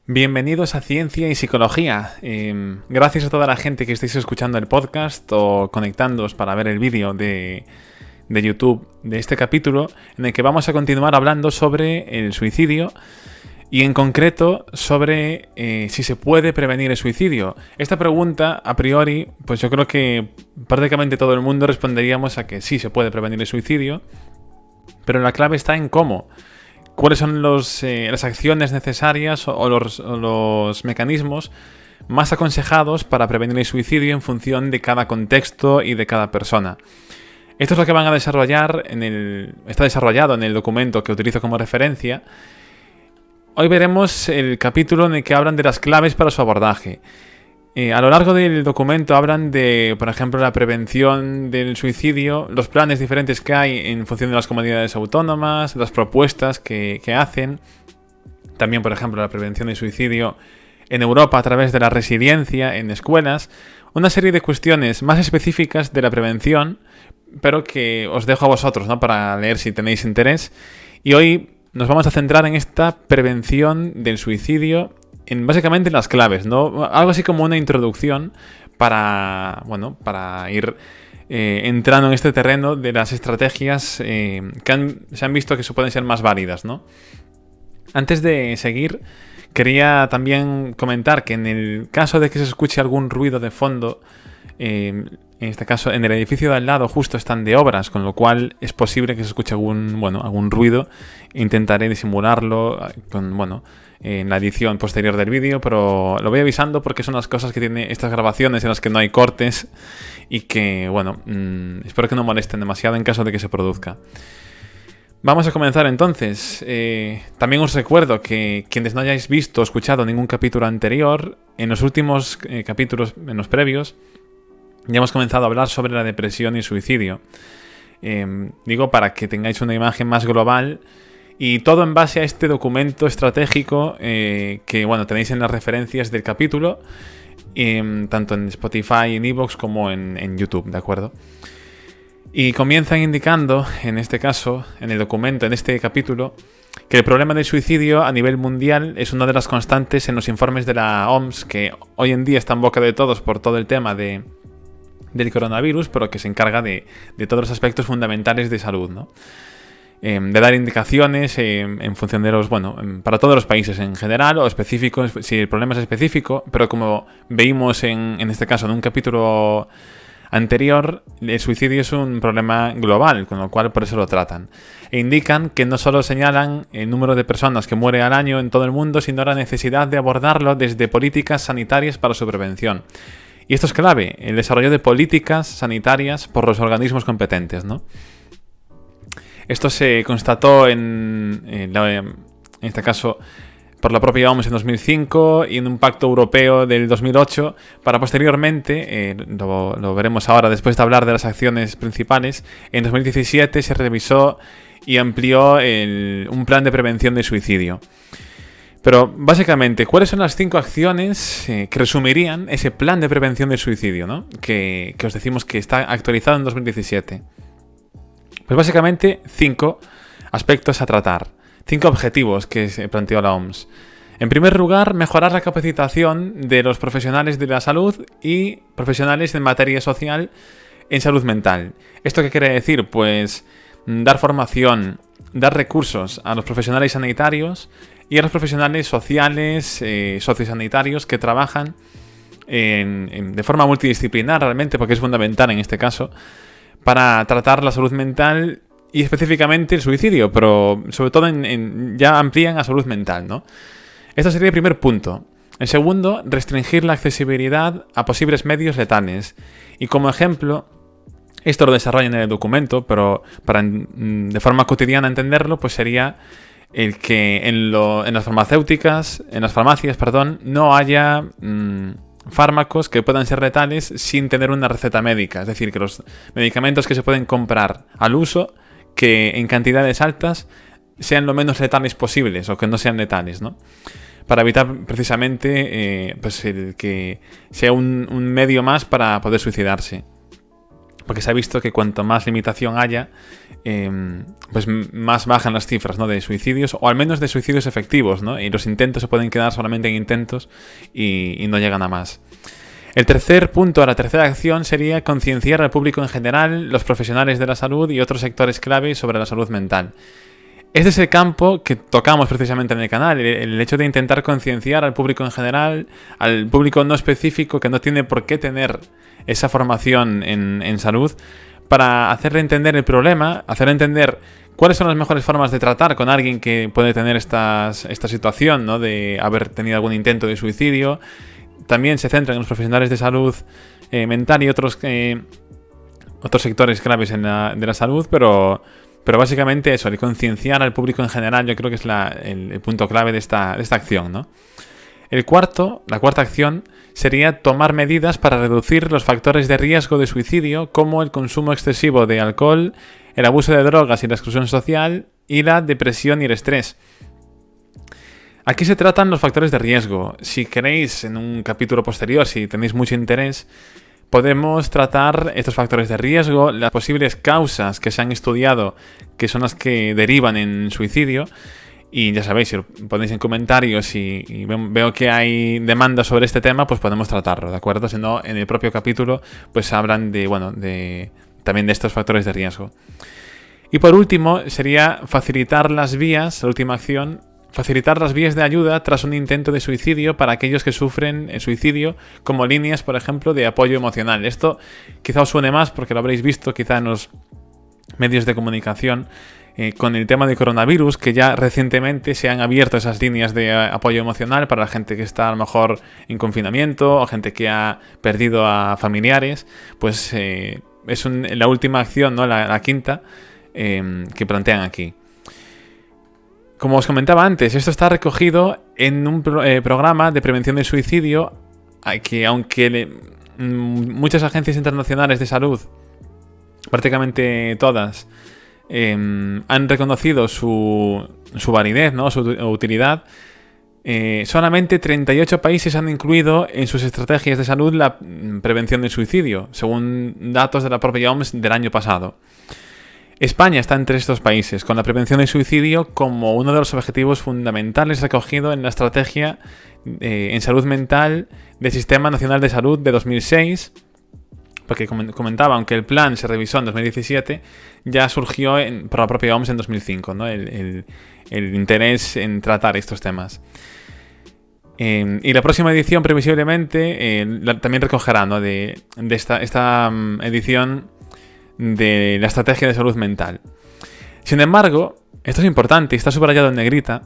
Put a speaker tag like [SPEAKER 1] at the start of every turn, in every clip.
[SPEAKER 1] Bienvenidos a Ciencia y Psicología. Gracias a toda la gente que estáis escuchando el podcast o conectándoos para ver el vídeo de YouTube de este capítulo, en el que vamos a continuar hablando sobre el suicidio y en concreto sobre si se puede prevenir el suicidio. Esta pregunta, a priori, pues yo creo que prácticamente todo el mundo responderíamos a que sí se puede prevenir el suicidio, pero la clave está en cómo. ¿Cuáles son las acciones necesarias o los mecanismos más aconsejados para prevenir el suicidio en función de cada contexto y de cada persona? Esto es lo que van a desarrollar está desarrollado en el documento que utilizo como referencia. Hoy veremos el capítulo en el que hablan de las claves para su abordaje. A lo largo del documento hablan de, por ejemplo, la prevención del suicidio, los planes diferentes que hay en función de las comunidades autónomas, las propuestas que hacen. También, por ejemplo, la prevención del suicidio en Europa a través de la resiliencia en escuelas. Una serie de cuestiones más específicas de la prevención, pero que os dejo a vosotros, ¿no?, para leer si tenéis interés. Y hoy nos vamos a centrar en esta prevención del suicidio básicamente en las claves, ¿no? Algo así como una introducción para ir entrando en este terreno de las estrategias que se han visto que pueden ser más válidas, ¿no? Antes de seguir, quería también comentar que en el caso de que se escuche algún ruido de fondo, en este caso en el edificio de al lado justo están de obras, con lo cual es posible que se escuche algún ruido. Intentaré disimularlo en la edición posterior del vídeo, pero lo voy avisando porque son las cosas que tiene estas grabaciones en las que no hay cortes y que, espero que no molesten demasiado en caso de que se produzca. Vamos a comenzar entonces. También os recuerdo que quienes no hayáis visto o escuchado ningún capítulo anterior, en los últimos capítulos, en los previos, ya hemos comenzado a hablar sobre la depresión y el suicidio. Digo, para que tengáis una imagen más global. Y todo en base a este documento estratégico que tenéis en las referencias del capítulo, tanto en Spotify, en iVoox como en YouTube, ¿de acuerdo? Y comienzan indicando, en este caso, en el documento, en este capítulo, que el problema del suicidio a nivel mundial es una de las constantes en los informes de la OMS, que hoy en día está en boca de todos por todo el tema del coronavirus, pero que se encarga de todos los aspectos fundamentales de salud, ¿no? De dar indicaciones en función de para todos los países en general o específicos, si el problema es específico, pero como veímos en este caso en un capítulo anterior, el suicidio es un problema global, con lo cual por eso lo tratan. E indican que no solo señalan el número de personas que muere al año en todo el mundo, sino la necesidad de abordarlo desde políticas sanitarias para su prevención. Y esto es clave, el desarrollo de políticas sanitarias por los organismos competentes, ¿no? Esto se constató en este caso por la propia OMS en 2005 y en un pacto europeo del 2008, para posteriormente, lo veremos ahora después de hablar de las acciones principales, en 2017 se revisó y amplió un plan de prevención del suicidio. Pero básicamente, ¿cuáles son las 5 acciones que resumirían ese plan de prevención del suicidio, ¿no? que os decimos que está actualizado en 2017? Pues básicamente 5 aspectos a tratar, 5 objetivos que se planteó la OMS. En primer lugar, mejorar la capacitación de los profesionales de la salud y profesionales en materia social en salud mental. ¿Esto qué quiere decir? Pues dar formación, dar recursos a los profesionales sanitarios y a los profesionales sociales, sociosanitarios que trabajan de forma multidisciplinar realmente, porque es fundamental en este caso, para tratar la salud mental y específicamente el suicidio, pero sobre todo ya amplían a salud mental, ¿no? Este sería el primer punto. El segundo, restringir la accesibilidad a posibles medios letales. Y como ejemplo, esto lo desarrollan en el documento, pero para de forma cotidiana entenderlo, pues sería el que en las farmacias, no haya fármacos que puedan ser letales sin tener una receta médica. Es decir, que los medicamentos que se pueden comprar al uso, que en cantidades altas sean lo menos letales posibles o que no sean letales, ¿no? Para evitar precisamente el que sea un medio más para poder suicidarse. porque se ha visto que cuanto más limitación haya, pues más bajan las cifras, ¿no?, de suicidios, o al menos de suicidios efectivos, ¿no? Y los intentos se pueden quedar solamente en intentos y no llegan a más. El tercer punto, la tercera acción, sería concienciar al público en general, los profesionales de la salud y otros sectores clave sobre la salud mental. Este es el campo que tocamos precisamente en el canal, el hecho de intentar concienciar al público en general, al público no específico que no tiene por qué tener esa formación en salud, para hacerle entender el problema, hacerle entender cuáles son las mejores formas de tratar con alguien que puede tener esta situación, ¿no?, de haber tenido algún intento de suicidio. También se centra en los profesionales de salud mental y otros sectores claves de la salud, pero básicamente eso, el concienciar al público en general, yo creo que es el punto clave de esta acción, ¿no? La cuarta acción sería tomar medidas para reducir los factores de riesgo de suicidio, como el consumo excesivo de alcohol, el abuso de drogas y la exclusión social, y la depresión y el estrés. Aquí se tratan los factores de riesgo. Si queréis, en un capítulo posterior, si tenéis mucho interés, podemos tratar estos factores de riesgo, las posibles causas que se han estudiado, que son las que derivan en suicidio. Y ya sabéis, si lo ponéis en comentarios y veo que hay demanda sobre este tema, pues podemos tratarlo, ¿de acuerdo? Si no, en el propio capítulo pues hablan también de estos factores de riesgo. Y por último, sería facilitar las vías, la última acción, facilitar las vías de ayuda tras un intento de suicidio para aquellos que sufren el suicidio, como líneas, por ejemplo, de apoyo emocional. Esto quizá os suene más porque lo habréis visto quizá en los medios de comunicación, con el tema del coronavirus, que ya recientemente se han abierto esas líneas de apoyo emocional para la gente que está a lo mejor en confinamiento o gente que ha perdido a familiares. Pues es la última acción, ¿no?, la quinta, que plantean aquí. Como os comentaba antes, esto está recogido en un programa de prevención del suicidio que, aunque muchas agencias internacionales de salud, prácticamente todas, han reconocido su validez, ¿no?, su utilidad, solamente 38 países han incluido en sus estrategias de salud la prevención del suicidio, según datos de la propia OMS del año pasado. España está entre estos países, con la prevención del suicidio como uno de los objetivos fundamentales recogido en la estrategia en salud mental del Sistema Nacional de Salud de 2006, porque comentaba, aunque el plan se revisó en 2017, ya surgió por la propia OMS en 2005, ¿no?, el interés en tratar estos temas. Y la próxima edición, previsiblemente, también recogerá, ¿no?, de esta edición de la estrategia de salud mental. Sin embargo, esto es importante y está subrayado en negrita,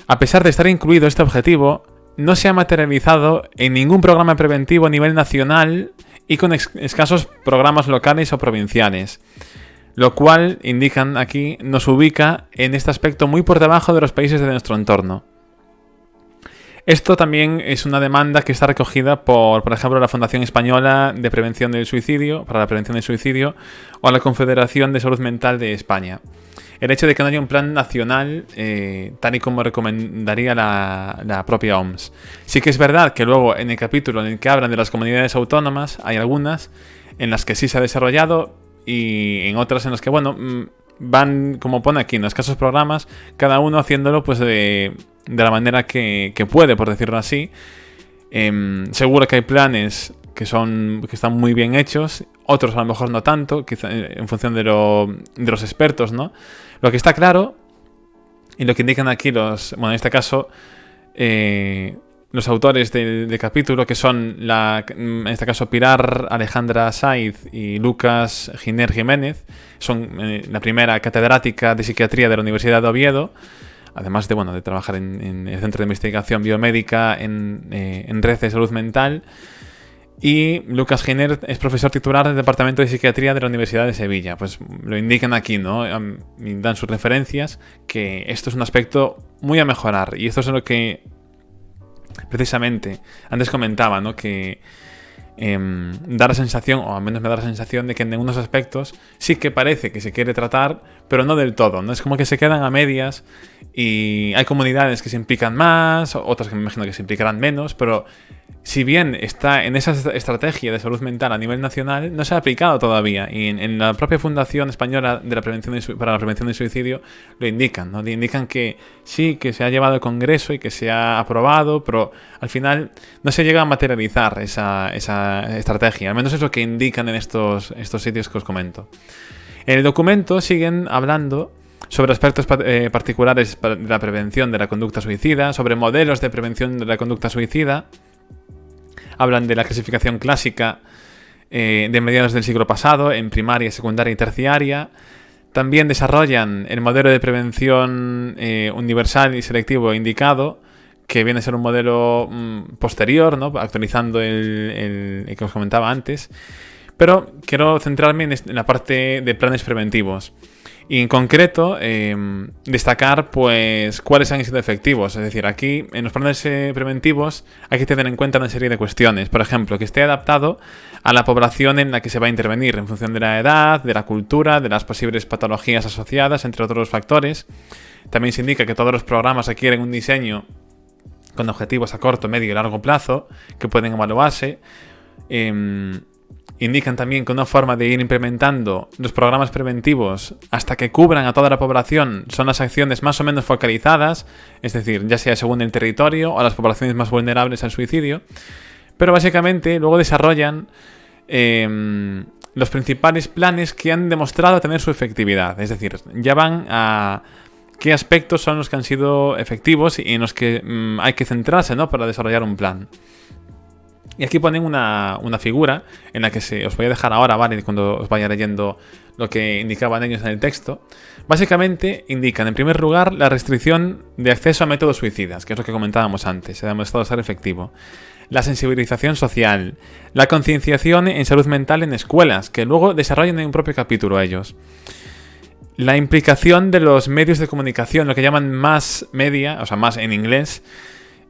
[SPEAKER 1] a pesar de estar incluido este objetivo, no se ha materializado en ningún programa preventivo a nivel nacional y con escasos programas locales o provinciales, lo cual, indican aquí, nos ubica en este aspecto muy por debajo de los países de nuestro entorno. Esto también es una demanda que está recogida por ejemplo, la Fundación Española de Prevención del Suicidio, para la prevención del suicidio, o la Confederación de Salud Mental de España. El hecho de que no haya un plan nacional, tal y como recomendaría la propia OMS. Sí que es verdad que luego, en el capítulo en el que hablan de las comunidades autónomas, hay algunas en las que sí se ha desarrollado y en otras en las que, bueno, van, como pone aquí, en escasos programas, cada uno haciéndolo pues de la manera que puede, por decirlo así. Seguro que hay planes que están muy bien hechos, otros a lo mejor no tanto, quizá en función de los expertos, ¿no? Lo que está claro, y lo que indican aquí en este caso, los autores del capítulo, que son en este caso Pilar Alejandra Saiz y Lucas Giner Jiménez, son la primera catedrática de psiquiatría de la Universidad de Oviedo, además de trabajar en el Centro de Investigación Biomédica en Red de Salud Mental. Y Lucas Giner es profesor titular del Departamento de Psiquiatría de la Universidad de Sevilla. Pues lo indican aquí, ¿no? Y dan sus referencias, que esto es un aspecto muy a mejorar. Y esto es lo que precisamente antes comentaba, ¿no? Que da la sensación, o al menos me da la sensación, de que en algunos aspectos sí que parece que se quiere tratar, pero no del todo, ¿no? Es como que se quedan a medias y hay comunidades que se implican más, otras que me imagino que se implicarán menos, pero si bien está en esa estrategia de salud mental a nivel nacional, no se ha aplicado todavía. Y en la propia Fundación Española de la para la Prevención del Suicidio lo indican, ¿no? Indican que sí, que se ha llevado al Congreso y que se ha aprobado, pero al final no se llega a materializar esa estrategia. Al menos es lo que indican en estos sitios que os comento. En el documento siguen hablando sobre aspectos particulares de la prevención de la conducta suicida, sobre modelos de prevención de la conducta suicida. Hablan de la clasificación clásica de mediados del siglo pasado en primaria, secundaria y terciaria. También desarrollan el modelo de prevención universal y selectivo indicado, que viene a ser un modelo posterior, ¿no? Actualizando el que os comentaba antes. Pero quiero centrarme en la parte de planes preventivos. Y en concreto, destacar pues cuáles han sido efectivos. Es decir, aquí en los planes preventivos hay que tener en cuenta una serie de cuestiones. Por ejemplo, que esté adaptado a la población en la que se va a intervenir, en función de la edad, de la cultura, de las posibles patologías asociadas, entre otros factores. También se indica que todos los programas requieren un diseño con objetivos a corto, medio y largo plazo que pueden evaluarse. Indican también que una forma de ir implementando los programas preventivos hasta que cubran a toda la población son las acciones más o menos focalizadas, es decir, ya sea según el territorio o las poblaciones más vulnerables al suicidio. Pero básicamente luego desarrollan los principales planes que han demostrado tener su efectividad. Es decir, ya van a qué aspectos son los que han sido efectivos y en los que hay que centrarse, ¿no?, para desarrollar un plan. Y aquí ponen una figura en la que os voy a dejar ahora, ¿vale?, cuando os vaya leyendo lo que indicaban ellos en el texto. Básicamente indican, en primer lugar, la restricción de acceso a métodos suicidas, que es lo que comentábamos antes, se ha demostrado ser efectivo. La sensibilización social, la concienciación en salud mental en escuelas, que luego desarrollan en un propio capítulo ellos. La implicación de los medios de comunicación, lo que llaman mass media, o sea, más en inglés,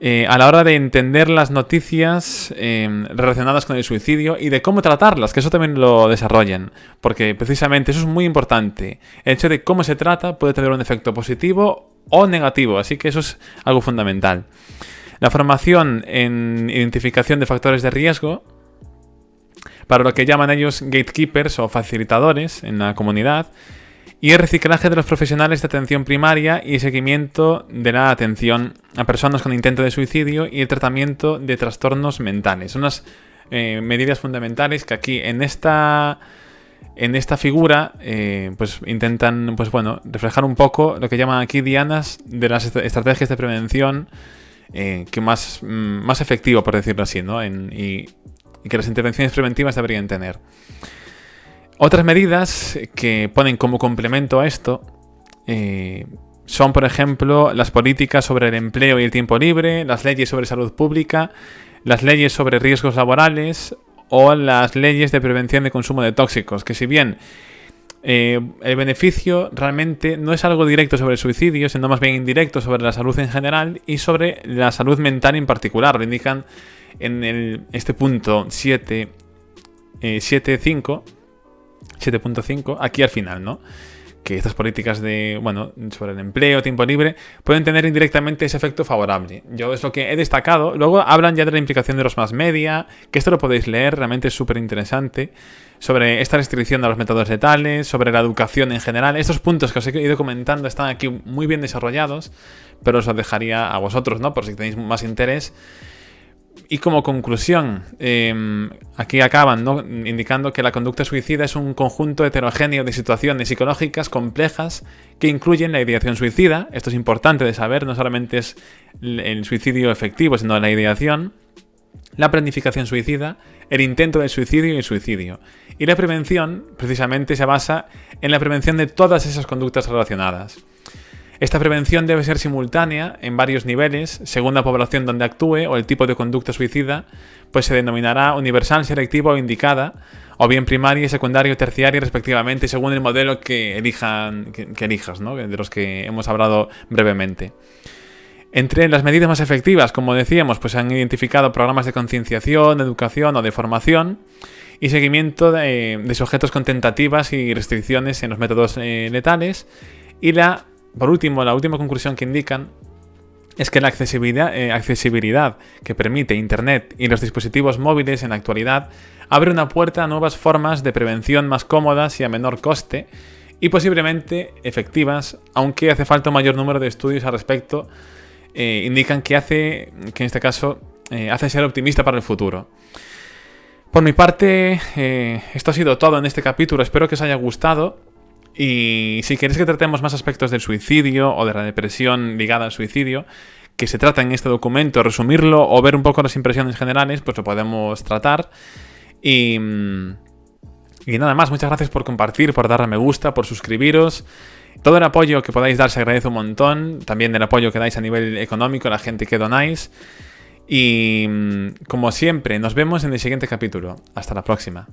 [SPEAKER 1] a la hora de entender las noticias relacionadas con el suicidio y de cómo tratarlas, que eso también lo desarrollan, porque precisamente eso es muy importante. El hecho de cómo se trata puede tener un efecto positivo o negativo, así que eso es algo fundamental. La formación en identificación de factores de riesgo, para lo que llaman ellos gatekeepers o facilitadores en la comunidad, y el reciclaje de los profesionales de atención primaria y seguimiento de la atención a personas con intento de suicidio y el tratamiento de trastornos mentales. Son unas medidas fundamentales que aquí en esta figura pues intentan reflejar un poco lo que llaman aquí dianas de las estrategias de prevención que más efectivo, por decirlo así, ¿no? Y que las intervenciones preventivas deberían tener. Otras medidas que ponen como complemento a esto son, por ejemplo, las políticas sobre el empleo y el tiempo libre, las leyes sobre salud pública, las leyes sobre riesgos laborales o las leyes de prevención de consumo de tóxicos, que si bien el beneficio realmente no es algo directo sobre el suicidio, sino más bien indirecto sobre la salud en general y sobre la salud mental en particular. Lo indican en este punto 7.5, aquí al final, ¿no? Que estas políticas sobre el empleo, tiempo libre, pueden tener indirectamente ese efecto favorable. Yo es lo que he destacado. Luego hablan ya de la implicación de los mass media, que esto lo podéis leer, realmente es súper interesante, sobre esta restricción de los métodos letales, sobre la educación en general. Estos puntos que os he ido comentando están aquí muy bien desarrollados, pero os los dejaría a vosotros, ¿no?, por si tenéis más interés. Y como conclusión, aquí acaban, ¿no?, indicando que la conducta suicida es un conjunto heterogéneo de situaciones psicológicas complejas que incluyen la ideación suicida. Esto es importante de saber, no solamente es el suicidio efectivo, sino la ideación, la planificación suicida, el intento del suicidio y el suicidio. Y la prevención, precisamente, se basa en la prevención de todas esas conductas relacionadas. Esta prevención debe ser simultánea en varios niveles, según la población donde actúe o el tipo de conducta suicida, pues se denominará universal, selectiva o indicada, o bien primaria, secundaria o terciaria respectivamente, según el modelo que elijas, ¿no?, de los que hemos hablado brevemente. Entre las medidas más efectivas, como decíamos, pues se han identificado programas de concienciación, de educación o de formación y seguimiento de sujetos con tentativas y restricciones en los métodos letales. Y por último, la última conclusión que indican es que la accesibilidad que permite Internet y los dispositivos móviles en la actualidad abre una puerta a nuevas formas de prevención más cómodas y a menor coste y posiblemente efectivas, aunque hace falta un mayor número de estudios al respecto. Indican que en este caso hace ser optimista para el futuro. Por mi parte, esto ha sido todo en este capítulo. Espero que os haya gustado. Y si queréis que tratemos más aspectos del suicidio o de la depresión ligada al suicidio, que se trata en este documento, resumirlo o ver un poco las impresiones generales, pues lo podemos tratar. Y nada más, muchas gracias por compartir, por darle a me gusta, por suscribiros. Todo el apoyo que podáis dar se agradece un montón. También el apoyo que dais a nivel económico, la gente que donáis. Y como siempre, nos vemos en el siguiente capítulo. Hasta la próxima.